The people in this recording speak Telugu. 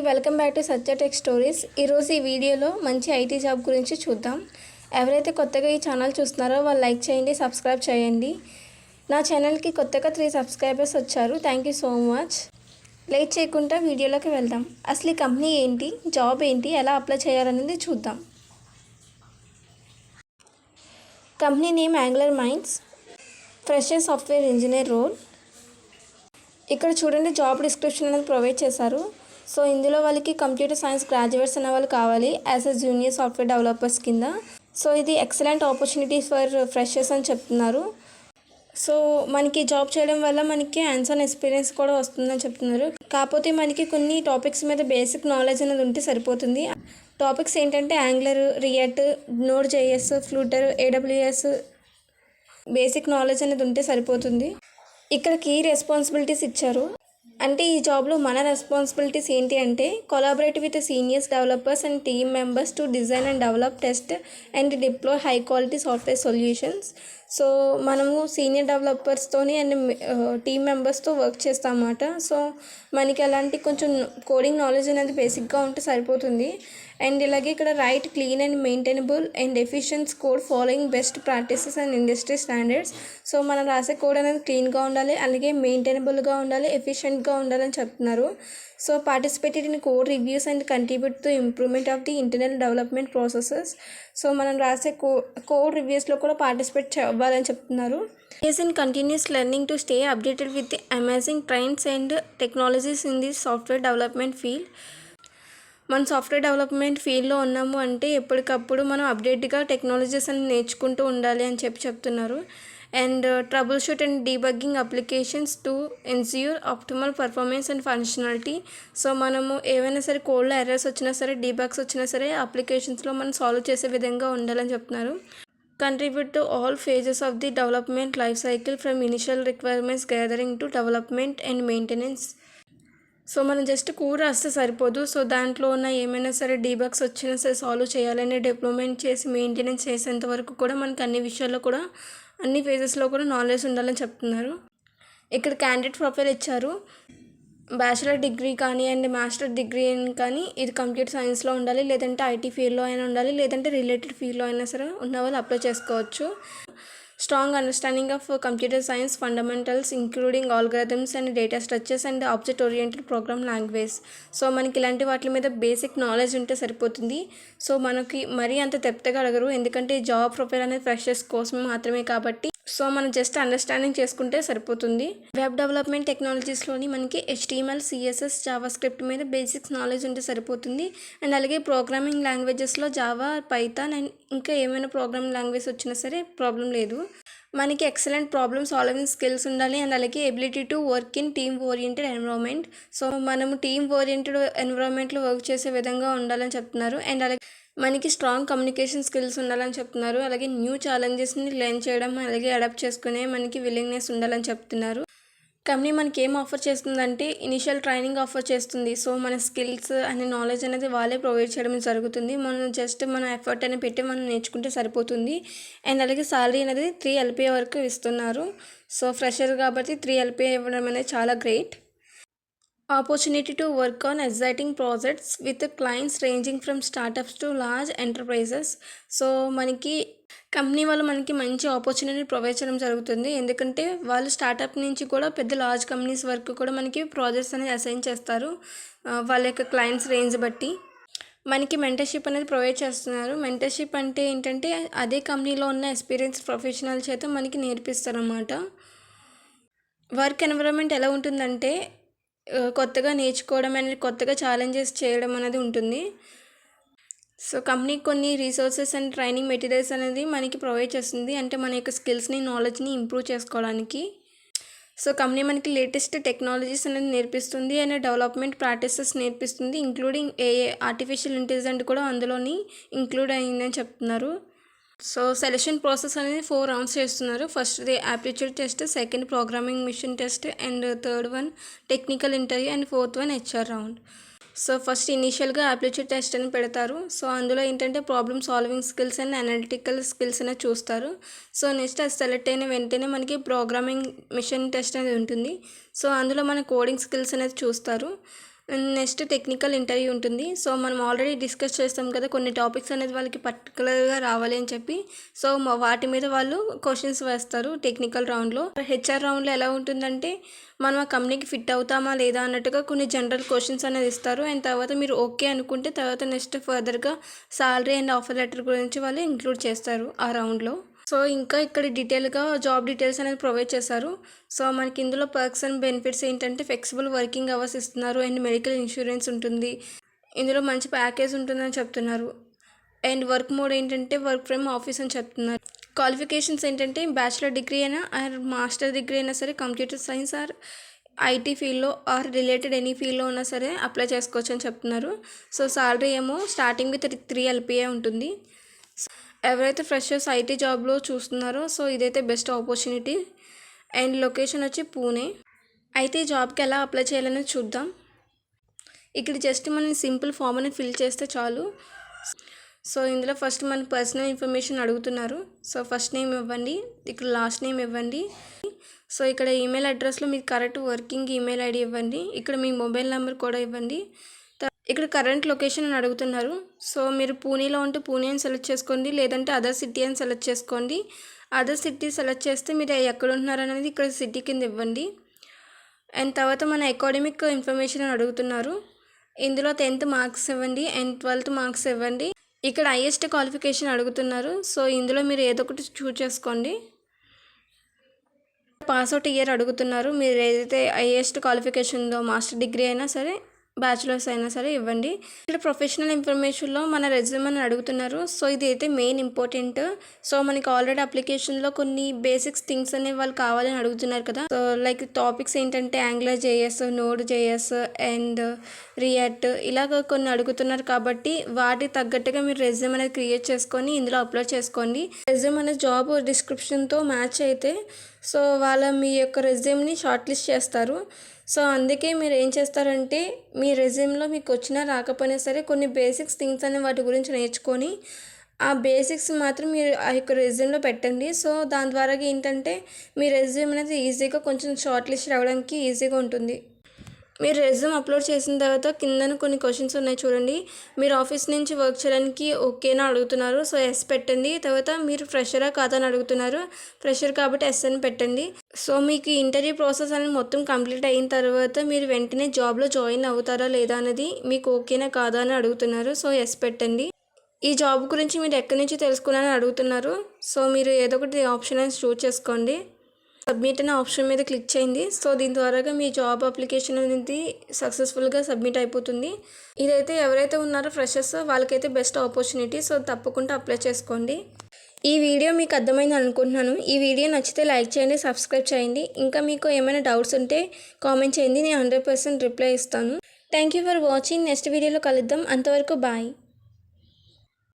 Welcome back to Satya tech stories. ఈరోజు ఈ వీడియోలో మంచి ఐటీ జాబ్ గురించి చూద్దాం. ఎవరైతే కొత్తగా ఈ ఛానల్ చూస్తున్నారో వాళ్ళు లైక్ చేయండి, సబ్స్క్రైబ్ చేయండి. నా ఛానల్కి కొత్తగా 3 సబ్స్క్రైబర్స్ వచ్చారు. Thank you so much. Late చేయకుండా వీడియోలోకి వెళ్దాం. అసలు ఈ కంపెనీ ఏంటి, జాబ్ ఏంటి, ఎలా అప్లై చేయాలనేది చూద్దాం. Company name Angular Minds, fresher software engineer role. ఇక్కడ చూడండి, జాబ్ డిస్క్రిప్షన్ అనేది ప్రొవైడ్ చేశారు. సో ఇందులో వాళ్ళకి కంప్యూటర్ సైన్స్ గ్రాడ్యుయేట్స్ అనే వాళ్ళు కావాలి as a junior software developers కింద. సో ఇది ఎక్సలెంట్ ఆపర్చునిటీ ఫర్ ఫ్రెషర్స్ అని చెప్తున్నారు. సో మనకి జాబ్ చేయడం వల్ల మనకి హ్యాండ్స్ ఆన్ ఎక్స్పీరియన్స్ కూడా వస్తుందని చెప్తున్నారు. కాకపోతే మనకి కొన్ని టాపిక్స్ మీద బేసిక్ నాలెడ్జ్ అనేది ఉంటే సరిపోతుంది. టాపిక్స్ ఏంటంటే Angular, React, Node JS, Flutter, AWS basic knowledge అనేది ఉంటే సరిపోతుంది. ఇక్కడ కీ రెస్పాన్సిబిలిటీస్ ఇచ్చారు. అంటే ఈ జాబ్లో మన రెస్పాన్సిబిలిటీస్ ఏంటి అంటే collaborate with seniors developers and team members to design and develop, test and deploy high quality software solutions. So మనము సీనియర్ డెవలపర్స్తోని అండ్ టీమ్ మెంబర్స్తో వర్క్ చేస్తామన్నమాట. సో మనకి అలాంటి కొంచెం కోడింగ్ నాలెడ్జ్ అనేది బేసిక్గా ఉంటే సరిపోతుంది. అండ్ ఇలాగే ఇక్కడ write clean and maintainable and efficient code following best practices and industry standards. So మనం రాసే కోడ్ అనేది క్లీన్గా ఉండాలి, అలాగే మెయింటైనబుల్గా ఉండాలి, ఎఫిషియెంట్గా ఉండాలని చెప్తున్నారు. So participated in code reviews and contribute to improvement of the internal development processes. So మనం రాసే కోడ్ రివ్యూస్లో కూడా పార్టిసిపేట్ అవ్వాలని చెప్తున్నారు. Is in continuous learning to stay updated with the amazing trends and technologies in the software development field. మన సాఫ్ట్వేర్ డెవలప్మెంట్ ఫీల్డ్లో ఉన్నాము అంటే ఎప్పటికప్పుడు మనం అప్డేట్గా టెక్నాలజీస్ అని నేర్చుకుంటూ ఉండాలి అని చెప్తున్నారు. And trouble shoot and debugging applications to ensure optimal performance and functionality. So మనము ఏవైనా సరే కోడ్లో ఎర్రర్స్ వచ్చినా సరే, డీబగ్స్ వచ్చినా సరే అప్లికేషన్స్లో మనం సాల్వ్ చేసే విధంగా ఉండాలని చెప్తున్నారు. Contribute to all phases of the development life cycle from initial requirements gathering to development and maintenance. So మనం జస్ట్ కోడ్ రాస్తే సరిపోదు. సో దాంట్లో ఉన్న ఏమైనా సరే డీబగ్స్ వచ్చినా సరే సాల్వ్ చేయాలని, డెవలప్మెంట్ చేసి మెయింటెనెన్స్ చేసేంత వరకు కూడా మనకి అన్ని విషయాల్లో కూడా, అన్ని ఫేజెస్లో కూడా నాలెడ్జ్ ఉండాలని చెప్తున్నారు. ఇక్కడ క్యాండిడేట్ ప్రొఫైల్ ఇచ్చారు. బ్యాచిలర్ డిగ్రీ కానీ అండ్ మాస్టర్ డిగ్రీ కానీ ఇది కంప్యూటర్ సైన్స్లో ఉండాలి, లేదంటే ఐటీ ఫీల్డ్లో అయినా ఉండాలి, లేదంటే రిలేటెడ్ ఫీల్డ్లో అయినా సరే ఉన్న వాళ్ళు అప్లై చేసుకోవచ్చు. Strong understanding of computer science fundamentals including algorithms and data structures and object oriented program language. So మనకి ఇలాంటి వాటి మీద బేసిక్ నాలెడ్జ్ ఉంటే సరిపోతుంది. సో మనకి మరీ అంత డెప్త్గా అడగరు, ఎందుకంటే జాబ్ ప్రొఫైల్ అనేది ఫ్రెషర్స్ కోసమే మాత్రమే కాబట్టి. సో మనం జస్ట్ అండర్స్టాండింగ్ చేసుకుంటే సరిపోతుంది. వెబ్ డెవలప్మెంట్ టెక్నాలజీస్లోని మనకి HTML, CSS, జావాస్క్రిప్ట్ మీద బేసిక్స్ నాలెడ్జ్ ఉంటే సరిపోతుంది. అండ్ అలాగే ప్రోగ్రామింగ్ లాంగ్వేజెస్లో జావా, పైథాన్ అండ్ ఇంకా ఏమైనా ప్రోగ్రామింగ్ లాంగ్వేజ్ వచ్చినా సరే ప్రాబ్లం లేదు. మనకి ఎక్సలెంట్ ప్రాబ్లమ్ సాల్వింగ్ స్కిల్స్ ఉండాలి అండ్ అలాగే ability to work in team oriented environment. So మనము టీమ్ ఓరియంటెడ్ ఎన్విరాన్మెంట్లో వర్క్ చేసే విధంగా ఉండాలని చెప్తున్నారు. అండ్ అలాగే మనకి స్ట్రాంగ్ కమ్యూనికేషన్ స్కిల్స్ ఉండాలని చెప్తున్నారు. అలాగే న్యూ ఛాలెంజెస్ని లెర్న్ చేయడం, అలాగే అడాప్ట్ చేసుకునే మనకి విల్లింగ్నెస్ ఉండాలని చెప్తున్నారు. కంపెనీ మనకి ఏం ఆఫర్ చేస్తుందంటే ఇనిషియల్ ట్రైనింగ్ ఆఫర్ చేస్తుంది. సో మన స్కిల్స్ అనే నాలెడ్జ్ అనేది వాళ్ళే ప్రొవైడ్ చేయడం జరుగుతుంది. మనం జస్ట్ మన ఎఫర్ట్ అనేది పెట్టి మనం నేర్చుకుంటే సరిపోతుంది. అండ్ అలాగే సాలరీ అనేది 3 LPA వరకు ఇస్తున్నారు. సో ఫ్రెషర్ కాబట్టి 3 LPA ఇవ్వడం అనేది చాలా great. Opportunity to work on exciting projects with clients ranging from startups to large enterprises. So మనకి కంపెనీ వాళ్ళు మనకి మంచి ఆపర్చునిటీ ప్రొవైడ్ చేయడం జరుగుతుంది. ఎందుకంటే వాళ్ళు స్టార్టప్ నుంచి కూడా పెద్ద లార్జ్ కంపెనీస్ వరకు కూడా మనకి ప్రాజెక్ట్స్ అనేది అసైన్ చేస్తారు వాళ్ళ యొక్క క్లయింట్స్ రేంజ్ బట్టి. మనకి మెంటర్షిప్ అనేది ప్రొవైడ్ చేస్తున్నారు. మెంటర్షిప్ అంటే ఏంటంటే అదే కంపెనీలో ఉన్న ఎక్స్పీరియన్స్ ప్రొఫెషనల్ చేత మనకి నేర్పిస్తారన్నమాట. వర్క్ ఎన్విరాన్మెంట్ ఎలా ఉంటుందంటే కొత్తగా నేర్చుకోవడం అనేది, కొత్తగా ఛాలెంజెస్ చేయడం అనేది ఉంటుంది. సో కంపెనీ కొన్ని రీసోర్సెస్ అండ్ ట్రైనింగ్ మెటీరియల్స్ అనేది మనకి ప్రొవైడ్ చేస్తుంది, అంటే మన యొక్క స్కిల్స్ని, నాలెడ్జ్ని ఇంప్రూవ్ చేసుకోవడానికి. సో కంపెనీ మనకి లేటెస్ట్ టెక్నాలజీస్ అనేది నేర్పిస్తుంది అండ్ డెవలప్మెంట్ ప్రాక్టీసెస్ నేర్పిస్తుంది, ఇంక్లూడింగ్ AI, ఆర్టిఫిషియల్ ఇంటెలిజెంట్ కూడా అందులోని ఇంక్లూడ్ అయిందని చెప్తున్నారు. సో సెలెక్షన్ ప్రాసెస్ అనేది 4 రౌండ్స్ చేస్తున్నారు. ఫస్ట్ది aptitude test, second programming machine test, and third one technical interview, and fourth one HR round. So first ఇనీషియల్గా యాప్టిట్యూడ్ టెస్ట్ అని పెడతారు. సో అందులో ఏంటంటే problem solving skills and analytical skills అనేది చూస్తారు. సో నెక్స్ట్ అది సెలెక్ట్ అయిన వెంటనే మనకి ప్రోగ్రామింగ్ మిషన్ టెస్ట్ అనేది ఉంటుంది. సో అందులో మన కోడింగ్ స్కిల్స్ అనేది చూస్తారు. నెక్స్ట్ టెక్నికల్ ఇంటర్వ్యూ ఉంటుంది. సో మనం ఆల్రెడీ డిస్కస్ చేస్తాం కదా, కొన్ని టాపిక్స్ అనేది వాళ్ళకి పర్టికులర్గా రావాలి అని చెప్పి. సో వాటి మీద వాళ్ళు క్వశ్చన్స్ వేస్తారు టెక్నికల్ రౌండ్లో. హెచ్ఆర్ రౌండ్లో ఎలా ఉంటుందంటే, మనం ఆ కంపెనీకి ఫిట్ అవుతామా లేదా అన్నట్టుగా కొన్ని జనరల్ క్వశ్చన్స్ అనేది ఇస్తారు. అండ్ తర్వాత మీరు ఓకే అనుకుంటే తర్వాత నెక్స్ట్ ఫర్దర్గా సాలరీ అండ్ ఆఫర్ లెటర్ గురించి వాళ్ళు ఇంక్లూడ్ చేస్తారు ఆ రౌండ్లో. సో ఇంకా ఇక్కడ డీటెయిల్గా జాబ్ డీటెయిల్స్ అనేది ప్రొవైడ్ చేశారు. సో మనకి ఇందులో పర్క్స్ అండ్ బెనిఫిట్స్ ఏంటంటే, ఫ్లెక్సిబుల్ వర్కింగ్ అవర్స్ ఇస్తున్నారు అండ్ మెడికల్ ఇన్సూరెన్స్ ఉంటుంది. ఇందులో మంచి ప్యాకేజ్ ఉంటుందని చెప్తున్నారు. అండ్ వర్క్ మోడ్ ఏంటంటే వర్క్ ఫ్రమ్ ఆఫీస్ అని చెప్తున్నారు. క్వాలిఫికేషన్స్ ఏంటంటే బ్యాచిలర్ డిగ్రీ అయినా ఆర్ మాస్టర్ డిగ్రీ అయినా సరే, కంప్యూటర్ సైన్స్ ఆర్ ఐటీ ఫీల్డ్లో ఆర్ రిలేటెడ్ ఎనీ ఫీల్డ్లో ఉన్నా సరే అప్లై చేసుకోవచ్చు అని చెప్తున్నారు. సో సాలరీ ఏమో స్టార్టింగ్ విత్ 3 LPA ఉంటుంది. ఎవరైతే ఫ్రెషర్స్ ఐటీ జాబ్లో చూస్తున్నారో సో ఇదైతే బెస్ట్ ఆపర్చునిటీ. అండ్ లొకేషన్ వచ్చి పూణే. అయితే ఈ జాబ్కి ఎలా అప్లై చేయాలనేది చూద్దాం. ఇక్కడ జస్ట్ మనం సింపుల్ ఫామ్ అనేది ఫిల్ చేస్తే చాలు. సో ఇందులో ఫస్ట్ మన పర్సనల్ ఇన్ఫర్మేషన్ అడుగుతున్నారు. సో ఫస్ట్ నేమ్ ఇవ్వండి, ఇక్కడ లాస్ట్ నేమ్ ఇవ్వండి. సో ఇక్కడ ఈమెయిల్ అడ్రస్లో మీకు కరెక్ట్ వర్కింగ్ ఈమెయిల్ ఐడి ఇవ్వండి. ఇక్కడ మీ మొబైల్ నెంబర్ కూడా ఇవ్వండి. ఇక్కడ కరెంట్ లొకేషన్ అని అడుగుతున్నారు. సో మీరు పూణేలో ఉంటే పూణే అని సెలెక్ట్ చేసుకోండి, లేదంటే అదర్ సిటీ అని సెలెక్ట్ చేసుకోండి. అదర్ సిటీ సెలెక్ట్ చేస్తే మీరు ఎక్కడ ఉంటున్నారు అనేది ఇక్కడ సిటీ కింద ఇవ్వండి. అండ్ తర్వాత మన అకాడమిక్ ఇన్ఫర్మేషన్ అని అడుగుతున్నారు. ఇందులో 10th మార్క్స్ ఇవ్వండి అండ్ 12th మార్క్స్ ఇవ్వండి. ఇక్కడ హైయెస్ట్ క్వాలిఫికేషన్ అడుగుతున్నారు. సో ఇందులో మీరు ఏదో ఒకటి చూస్ చేసుకోండి. పాస్అవుట్ ఇయర్ అడుగుతున్నారు. మీరు ఏదైతే హైయెస్ట్ క్వాలిఫికేషన్ ఉందో, మాస్టర్ డిగ్రీ అయినా సరే బ్యాచులర్స్ అయినా సరే ఇవ్వండి. ఇక్కడ ప్రొఫెషనల్ ఇన్ఫర్మేషన్లో మన రెజ్యూమ్ అని అడుగుతున్నారు. సో ఇది అయితే మెయిన్ ఇంపార్టెంట్. సో మనకి ఆల్రెడీ అప్లికేషన్లో కొన్ని బేసిక్స్ థింగ్స్ అనేవి వాళ్ళు కావాలని అడుగుతున్నారు కదా. సో లైక్ టాపిక్స్ ఏంటంటే angular JS, node JS and react ఇలాగ కొన్ని అడుగుతున్నారు. కాబట్టి వాటి తగ్గట్టుగా మీరు రెజ్యూమ్ అనేది క్రియేట్ చేసుకొని ఇందులో అప్లోడ్ చేసుకోండి. రెజ్యూమ్ అనేది జాబ్ డిస్క్రిప్షన్తో మ్యాచ్ అయితే సో వాళ్ళ మీ యొక్క రెజ్యూమ్ని షార్ట్ లిస్ట్ చేస్తారు. సో అందుకే మీరు ఏం చేస్తారంటే, మీ రెజ్యూమ్లో మీకు వచ్చినా రాకపోయినా సరే కొన్ని బేసిక్స్ థింగ్స్ అనే వాటి గురించి నేర్చుకొని ఆ బేసిక్స్ మాత్రం మీరు ఆ యొక్క రెజ్యూమ్లో పెట్టండి. సో దాని ద్వారా ఏంటంటే మీ రెజ్యూమ్ అనేది ఈజీగా కొంచెం షార్ట్ లిస్ట్ రావడానికి ఈజీగా ఉంటుంది. మీరు రెజ్యూమ్ అప్లోడ్ చేసిన తర్వాత కిందన కొన్ని క్వశ్చన్స్ ఉన్నాయి చూడండి. మీరు ఆఫీస్ నుంచి వర్క్ చేయడానికి ఓకేనా అడుగుతున్నారు. సో ఎస్ పెట్టండి. తర్వాత మీరు ఫ్రెషరా కాదా అని అడుగుతున్నారు. ఫ్రెషర్ కాబట్టి ఎస్ అని పెట్టండి. సో మీకు ఇంటర్వ్యూ ప్రాసెస్ అనేది మొత్తం కంప్లీట్ అయిన తర్వాత మీరు వెంటనే జాబ్లో జాయిన్ అవుతారా లేదా అనేది మీకు ఓకేనా కాదా అని అడుగుతున్నారు. సో ఎస్ పెట్టండి. ఈ జాబ్ గురించి మీరు ఎక్కడి నుంచి తెలుసుకున్నారని అడుగుతున్నారు. సో మీరు ఏదో ఒకటి ఆప్షన్ అనేది చూస్ చేసుకోండి. సబ్మిట్ అనే ఆప్షన్ మీద క్లిక్ చేయండి. సో దీని ద్వారాగా మీ జాబ్ అప్లికేషన్ అనేది సక్సెస్ఫుల్గా సబ్మిట్ అయిపోతుంది. ఇదైతే ఎవరైతే ఉన్నారో ఫ్రెషర్స్ వాళ్ళకైతే బెస్ట్ ఆపర్చునిటీ. సో తప్పకుండా అప్లై చేసుకోండి. ఈ వీడియో మీకు అర్థమైంది అనుకుంటున్నాను. ఈ వీడియో నచ్చితే లైక్ చేయండి, సబ్స్క్రైబ్ చేయండి. ఇంకా మీకు ఏమైనా డౌట్స్ ఉంటే కామెంట్ చేయండి, నేను 100% రిప్లై ఇస్తాను. Thank you for watching. Next వీడియోలో కలుద్దాం. అంతవరకు బాయ్.